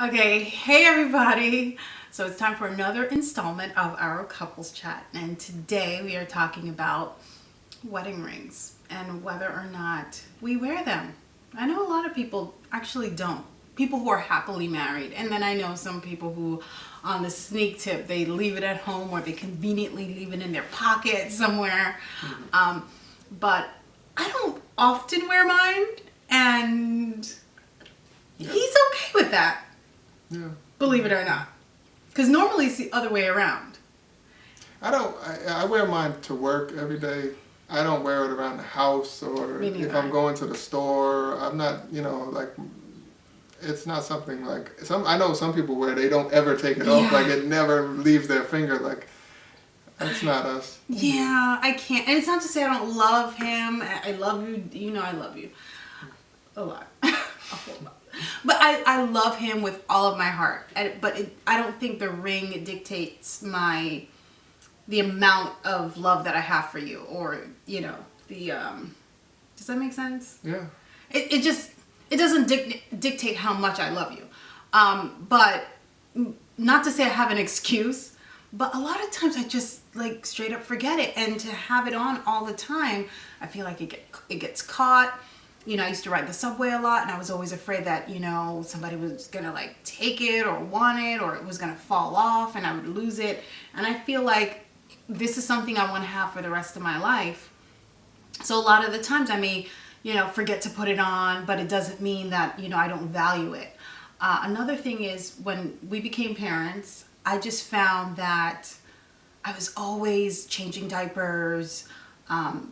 Okay, hey everybody. So it's time for another installment of our couples chat, and today we are talking about wedding rings and whether or not we wear them. I know a lot of people actually don't. People who are happily married, and then I know some people who, on the sneak tip, they leave it at home or they conveniently leave it in their pocket somewhere. But I don't often wear mine, and he's okay with that. Yeah. Believe it or not. Because normally it's the other way around. I wear mine to work every day. I don't wear it around the house or if I'm going to the store. I'm not, like, it's not something like, I know some people wear, they don't ever take it off. Like, it never leaves their finger. Like, that's not us. Yeah, I can't. And it's not to say I don't love him. I love you. You know I love you. A lot. A whole lot. But I love him with all of my heart. But I don't think the ring dictates the amount of love that I have for you, or does that make sense? Yeah. It doesn't dictate how much I love you. But not to say I have an excuse, but a lot of times I just like straight up forget it, and to have it on all the time, I feel like it gets caught. I used to ride the subway a lot, and I was always afraid that, somebody was going to like take it or want it, or it was going to fall off and I would lose it. And I feel like this is something I want to have for the rest of my life. So a lot of the times I may, forget to put it on, but it doesn't mean that, I don't value it. Another thing is, when we became parents, I just found that I was always changing diapers,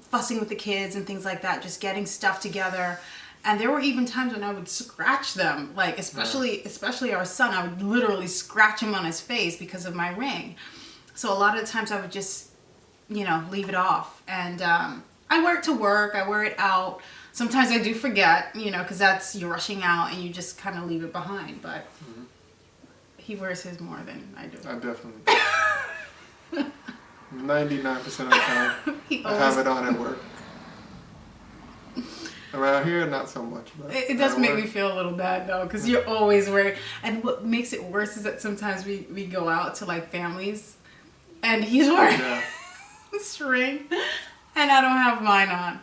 fussing with the kids and things like that, just getting stuff together. And there were even times when I would scratch them, like especially our son. I would literally scratch him on his face because of my ring. So a lot of the times I would just, leave it off. And I wear it to work, I wear it out. Sometimes I do forget, because you're rushing out and you just kind of leave it behind. But he wears his more than I do. I definitely 99% of the time, I have it on at work. Around here, not so much. But it does make me feel a little bad, though, because you're always wearing. And what makes it worse is that sometimes we go out to, like, families, and he's wearing this ring, and I don't have mine on.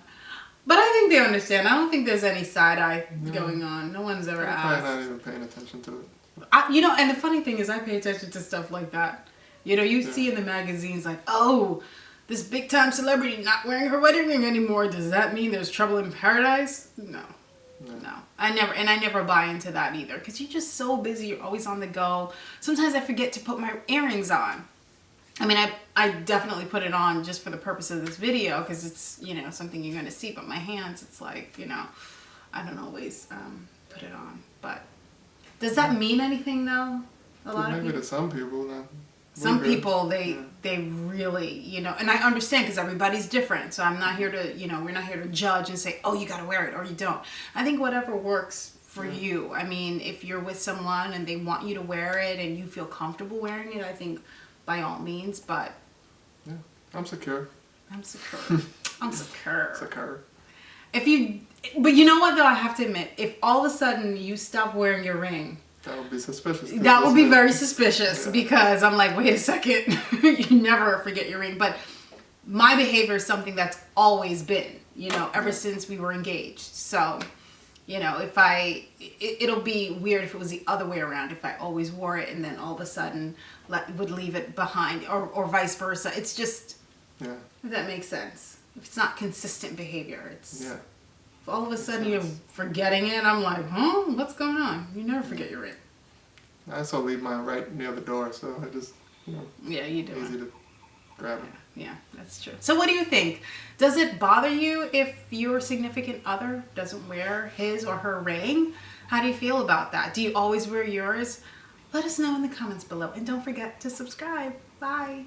But I think they understand. I don't think there's any side-eye going on. No one's ever asked. I'm not even paying attention to it. And the funny thing is, I pay attention to stuff like that. You see in the magazines like, oh, this big time celebrity not wearing her wedding ring anymore. Does that mean there's trouble in paradise? No. I never buy into that either, because you're just so busy. You're always on the go. Sometimes I forget to put my earrings on. I mean, I definitely put it on just for the purpose of this video, because it's, something you're going to see. But my hands, it's like, I don't always put it on. But does that mean anything, though? Maybe to some people, no. Some people, they really, and I understand, because everybody's different. So I'm not here to, we're not here to judge and say, oh, you got to wear it or you don't. I think whatever works for you. I mean, if you're with someone and they want you to wear it and you feel comfortable wearing it, I think by all means. But yeah, I'm secure. I'm secure. Secure. But you know what, though, I have to admit, if all of a sudden you stop wearing your ring, that would be suspicious. That would be very suspicious, because I'm like, wait a second, you never forget your ring. But my behavior is something that's always been, ever since we were engaged. So, it'll be weird if it was the other way around, if I always wore it and then all of a sudden would leave it behind, or vice versa. It's just, if that makes sense. If it's not consistent behavior, it's... Yeah. If all of a sudden you're forgetting it, I'm like, what's going on? You never forget your ring. I also leave mine right near the door, so I just, yeah, you do. Easy to grab it. Yeah, that's true. So what do you think? Does it bother you if your significant other doesn't wear his or her ring? How do you feel about that? Do you always wear yours? Let us know in the comments below. And don't forget to subscribe. Bye.